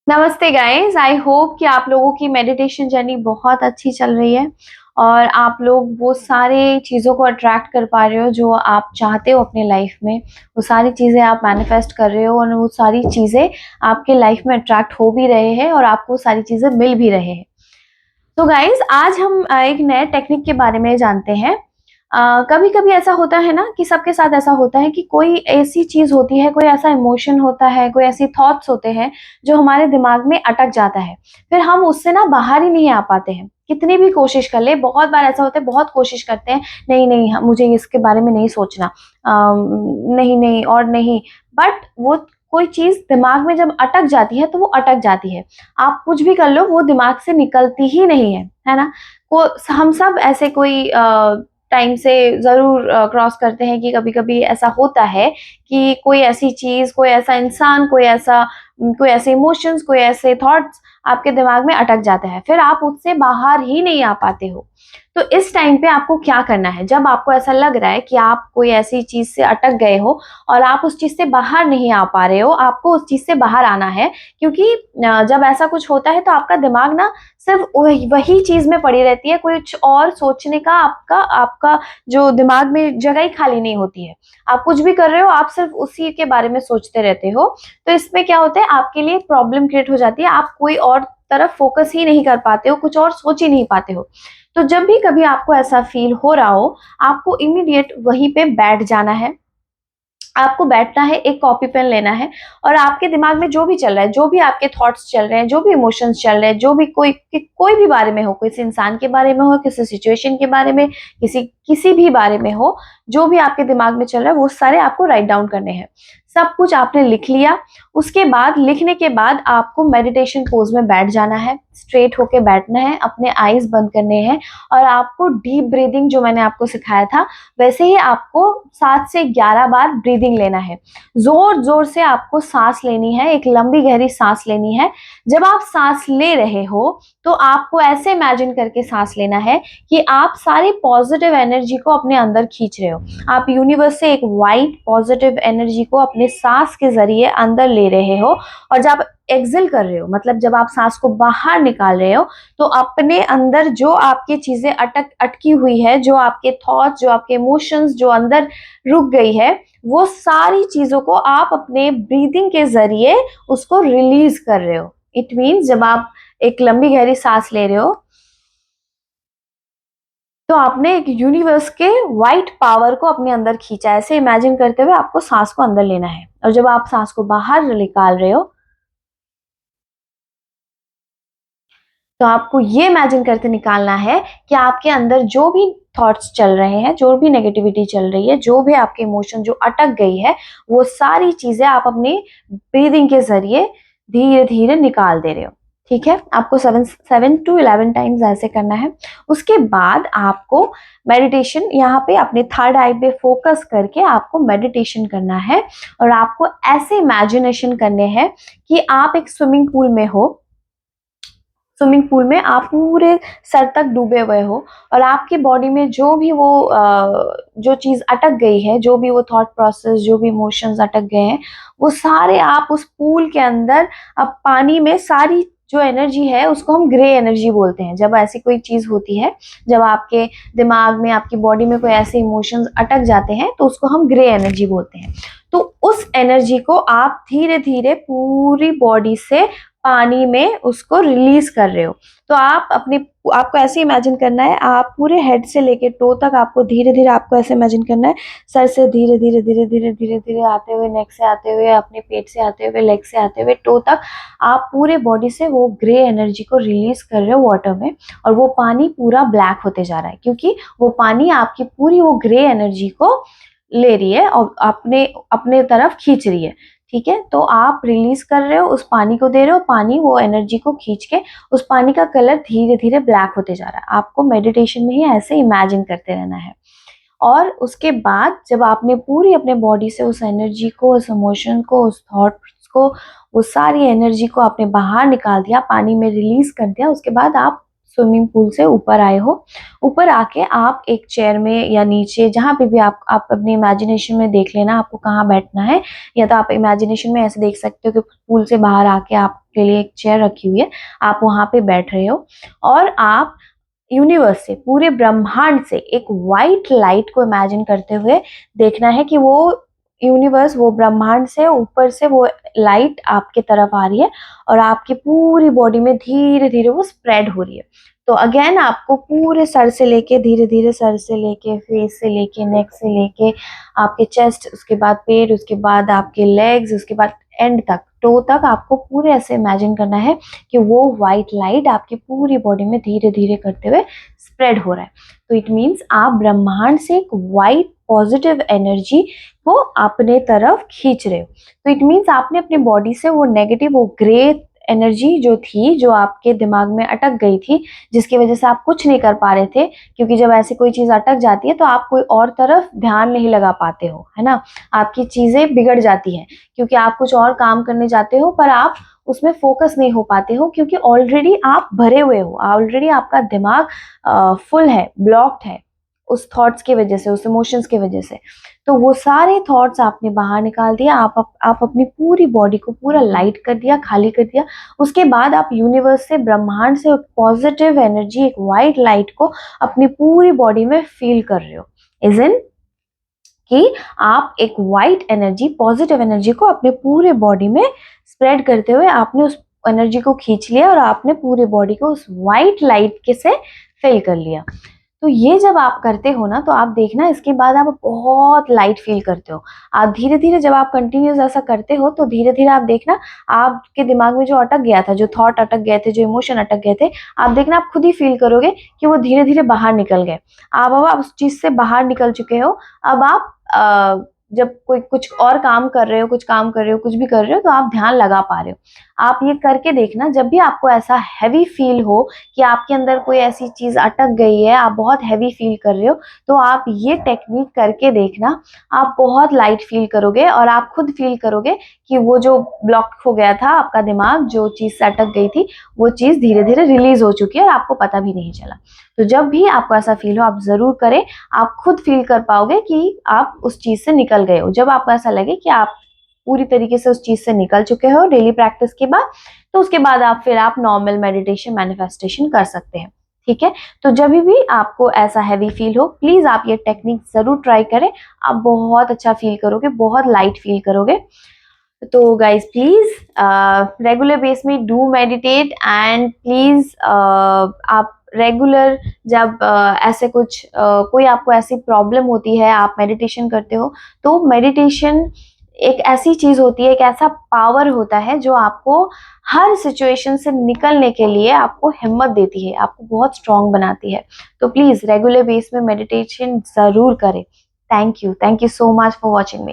नमस्ते guys, I hope कि आप लोगों की मेडिटेशन जर्नी बहुत अच्छी चल रही है और आप लोग वो सारे चीज़ों को अट्रैक्ट कर पा रहे हो जो आप चाहते हो अपने लाइफ में। वो सारी चीज़ें आप मैनिफेस्ट कर रहे हो और वो सारी चीज़ें आपके लाइफ में अट्रैक्ट हो भी रहे हैं और आपको सारी चीज़ें मिल भी रहे हैं। तो गाइस, आज हम एक नए टेक्निक के बारे में जानते हैं। कभी कभी ऐसा होता है ना कि सबके साथ ऐसा होता है कि कोई ऐसी चीज होती है, कोई ऐसा इमोशन होता है, कोई ऐसी थॉट्स होते हैं जो हमारे दिमाग में अटक जाता है। फिर हम उससे ना बाहर ही नहीं आ पाते हैं, कितनी भी कोशिश कर ले। बहुत बार ऐसा होता है, बहुत कोशिश करते हैं, नहीं नहीं मुझे इसके बारे में नहीं सोचना, नहीं नहीं और नहीं। बट वो कोई चीज दिमाग में जब अटक जाती है तो वो अटक जाती है। आप कुछ भी कर लो, वो दिमाग से निकलती ही नहीं है ना। को हम सब ऐसे कोई टाइम से ज़रूर क्रॉस करते हैं कि कभी-कभी ऐसा होता है कि कोई ऐसी चीज़, कोई ऐसा इंसान, कोई ऐसे इमोशंस, कोई ऐसे थॉट्स आपके दिमाग में अटक जाते हैं। फिर आप उससे बाहर ही नहीं आ पाते हो। तो इस टाइम पे आपको क्या करना है? जब आपको ऐसा लग रहा है कि आप कोई ऐसी चीज़ से अटक गए हो और आप उस चीज़ से बाहर नहीं आ पा रहे हो, आपको उस चीज़ से बाहर आना है। क्योंकि जब ऐसा कुछ होता है तो आपका दिमाग ना सिर्फ वही चीज़ में पड़ी रहती है, कुछ और सोचने का आपका आपका जो दिमाग में जगह ही खाली नहीं होती है। आप कुछ भी कर रहे हो, आप सिर्फ उसी के बारे में सोचते रहते हो। तो इसमें क्या होता है, आपके लिए प्रॉब्लम क्रिएट हो जाती है, आप कोई और तरफ फोकस ही नहीं कर पाते हो, कुछ और सोच ही नहीं पाते हो। तो जब भी कभी आपको ऐसा फील हो रहा हो, आपको इमीडिएट वहीं पे बैठ जाना है। आपको बैठना है, एक कॉपी पेन लेना है और आपके दिमाग में जो भी चल रहा है, जो भी आपके थॉट्स चल रहे हैं, जो भी इमोशंस चल रहे हैं, जो भी कोई भी बारे में हो, किसी इंसान के बारे में हो, किसी सिचुएशन के बारे में, किसी किसी भी बारे में हो, जो भी आपके दिमाग में चल रहा है, वो सारे आपको राइट डाउन करने हैं। सब कुछ आपने लिख लिया। उसके बाद लिखने के बाद आपको मेडिटेशन पोज में बैठ जाना है, स्ट्रेट होके बैठना है, अपने आईज बंद करने हैं और आपको डीप ब्रीदिंग, जो मैंने आपको सिखाया था वैसे ही आपको 7 से 11 बार ब्रीदिंग लेना है। जोर जोर से आपको सांस लेनी है, एक लंबी गहरी सांस लेनी है। जब आप सांस ले रहे हो तो आपको ऐसे इमेजिन करके सांस लेना है कि आप सारी पॉजिटिव एनर्जी को अपने अंदर खींच रहे हो। आप यूनिवर्स से एक वाइट पॉजिटिव एनर्जी को अपने सांस के जरिए अंदर ले रहे हो। और जब एक्सेल कर रहे हो, मतलब जब आप सांस को बाहर निकाल रहे हो, तो अपने अंदर जो आपकी चीजें अटकी हुई है, जो आपके थॉट्स, जो आपके इमोशंस जो अंदर रुक गई है, वो सारी चीजों को आप अपने ब्रीदिंग के जरिए उसको रिलीज कर रहे हो। इट मीन्स जब आप एक लंबी गहरी सांस ले रहे हो तो आपने एक यूनिवर्स के वाइट पावर को अपने अंदर खींचा। ऐसे इमेजिन करते हुए आपको सांस को अंदर लेना है और जब आप सांस को बाहर निकाल रहे हो तो आपको ये इमेजिन करके निकालना है कि आपके अंदर जो भी थॉट्स चल रहे हैं, जो भी नेगेटिविटी चल रही है, जो भी आपके इमोशन जो अटक गई है, वो सारी चीजें आप अपनी ब्रीदिंग के जरिए धीरे धीरे निकाल दे रहे हो। ठीक है, आपको 7 to 11 टाइम्स ऐसे करना है। उसके बाद आपको मेडिटेशन, यहाँ पे अपने थर्ड आई पे फोकस करके आपको मेडिटेशन करना है और आपको ऐसे इमेजिनेशन करने हैं कि आप एक स्विमिंग पूल में हो। स्विमिंग पूल में आप पूरे सर तक डूबे हुए हो और आपकी बॉडी में जो भी वो जो चीज़ अटक गई है, जो भी वो थॉट प्रोसेस, जो भी इमोशंस अटक गए हैं, वो सारे आप उस पूल के अंदर, अब पानी में सारी जो एनर्जी है उसको हम ग्रे एनर्जी बोलते हैं। जब ऐसी कोई चीज़ होती है, जब आपके दिमाग में, आपकी बॉडी में कोई ऐसे इमोशंस अटक जाते हैं तो उसको हम ग्रे एनर्जी बोलते हैं। तो उस एनर्जी को आप धीरे धीरे पूरी बॉडी से पानी में उसको रिलीज कर रहे हो। तो आपको ऐसे इमेजिन करना है, आप पूरे हेड से लेके टो तक आपको धीरे धीरे, आपको ऐसे इमेजिन करना है, सर से धीरे धीरे धीरे धीरे धीरे धीरे आते हुए, नेक से आते हुए, अपने पेट से आते हुए, लेग से आते हुए, टो तक आप पूरे बॉडी से वो ग्रे एनर्जी को रिलीज कर रहे हो वाटर में। और वो पानी पूरा ब्लैक होते जा रहा है क्योंकि वो पानी आपकी पूरी वो ग्रे एनर्जी को ले रही है और अपने अपने तरफ खींच रही है। ठीक है, तो आप रिलीज कर रहे हो, उस पानी को दे रहे हो, पानी वो एनर्जी को खींच के उस पानी का कलर धीरे धीरे ब्लैक होते जा रहा है। आपको मेडिटेशन में ही ऐसे इमेजिन करते रहना है। और उसके बाद जब आपने पूरी अपने बॉडी से उस एनर्जी को, उस इमोशन को, उस थॉट्स को, वो सारी एनर्जी को आपने बाहर निकाल दिया, पानी में रिलीज कर दिया, उसके बाद आप स्विमिंग पूल से ऊपर आए हो। ऊपर आके आप एक चेयर में या नीचे, जहाँ पे भी आप अपनी इमेजिनेशन में देख लेना आपको कहाँ बैठना है। या तो आप इमेजिनेशन में ऐसे देख सकते हो कि पूल से बाहर आके आप के लिए एक चेयर रखी हुई है, आप वहाँ पे बैठ रहे हो और आप यूनिवर्स से, पूरे ब्रह्मांड से एक व्हाइट लाइट को इमेजिन करते हुए देखना है कि वो यूनिवर्स, वो ब्रह्मांड से ऊपर से वो लाइट आपके तरफ आ रही है और आपकी पूरी बॉडी में धीरे धीरे वो स्प्रेड हो रही है। तो अगेन आपको पूरे सर से लेके, धीरे धीरे सर से लेके, फेस से लेके, नेक से लेके, आपके चेस्ट, उसके बाद पेट, उसके बाद आपके लेग्स, उसके बाद एंड तक, टो तक आपको पूरे ऐसे इमेजिन करना है कि वो व्हाइट लाइट आपकी पूरी बॉडी में धीरे धीरे करते हुए स्प्रेड हो रहा है। तो इट मीन्स आप ब्रह्मांड से एक व्हाइट पॉजिटिव एनर्जी को अपने तरफ खींच रहे हो। तो इट मीन्स आपने अपनी बॉडी से वो नेगेटिव, वो ग्रे एनर्जी जो थी, जो आपके दिमाग में अटक गई थी, जिसकी वजह से आप कुछ नहीं कर पा रहे थे, क्योंकि जब ऐसी कोई चीज अटक जाती है तो आप कोई और तरफ ध्यान नहीं लगा पाते हो, है ना, आपकी चीजें बिगड़ जाती हैं, क्योंकि आप कुछ और काम करने जाते हो पर आप उसमें फोकस नहीं हो पाते हो, क्योंकि ऑलरेडी आप भरे हुए हो, ऑलरेडी आपका दिमाग फुल है, ब्लॉक्ड है उस थॉट्स की वजह से, उस इमोशंस की वजह से। तो वो सारे थॉट्स आपने बाहर निकाल दिया, आप अपनी पूरी बॉडी को पूरा लाइट कर दिया, खाली कर दिया। उसके बाद आप यूनिवर्स से, ब्रह्मांड से एक पॉजिटिव एनर्जी, एक वाइट लाइट को अपनी पूरी बॉडी में फील कर रहे हो। इज इन कि आप एक वाइट एनर्जी, पॉजिटिव एनर्जी को अपने पूरे बॉडी में स्प्रेड करते हुए आपने उस एनर्जी को खींच लिया और आपने पूरी बॉडी को उस वाइट लाइट के से फिल कर लिया। तो ये जब आप करते हो ना, तो आप देखना इसके बाद आप बहुत लाइट फील करते हो। आप धीरे धीरे, जब आप कंटिन्यूस ऐसा करते हो तो धीरे धीरे आप देखना आपके दिमाग में जो अटक गया था, जो थॉट अटक गए थे, जो इमोशन अटक गए थे, आप देखना आप खुद ही फील करोगे कि वो धीरे धीरे बाहर निकल गए। आप उस चीज से बाहर निकल चुके हो। अब आप जब कोई कुछ और काम कर रहे हो, कुछ काम कर रहे हो, कुछ भी कर रहे हो, तो आप ध्यान लगा पा रहे हो। आप ये करके देखना, जब भी आपको ऐसा हैवी फील हो कि आपके अंदर कोई ऐसी चीज अटक गई है, आप बहुत हैवी फील कर रहे हो, तो आप ये टेक्निक करके देखना, आप बहुत लाइट फील करोगे और आप खुद फील करोगे कि वो जो ब्लॉक हो गया था आपका दिमाग, जो चीज से अटक गई थी, वो चीज धीरे धीरे रिलीज हो चुकी है और आपको पता भी नहीं चला। तो जब भी आपको ऐसा फील हो, आप जरूर करें, आप खुद फील कर पाओगे कि आप उस चीज से निकल गए हो। जब आपको ऐसा लगे कि आप पूरी तरीके से उस चीज से निकल चुके हो डेली प्रैक्टिस के बाद, तो उसके बाद आप नॉर्मल मेडिटेशन, मैनिफेस्टेशन कर सकते हैं। ठीक है, तो जब भी आपको ऐसा हैवी फील हो, प्लीज आप ये टेक्निक जरूर ट्राई करें। आप बहुत अच्छा फील करोगे, बहुत लाइट फील करोगे। तो गाइज प्लीज रेगुलर बेस में डू मेडिटेट एंड प्लीज आप रेगुलर, जब ऐसे कुछ कोई आपको ऐसी प्रॉब्लम होती है, आप मेडिटेशन करते हो, तो मेडिटेशन एक ऐसी चीज होती है, एक ऐसा पावर होता है जो आपको हर सिचुएशन से निकलने के लिए आपको हिम्मत देती है, आपको बहुत स्ट्रांग बनाती है। तो प्लीज रेगुलर बेस में मेडिटेशन जरूर करें। Thank you so much for watching me.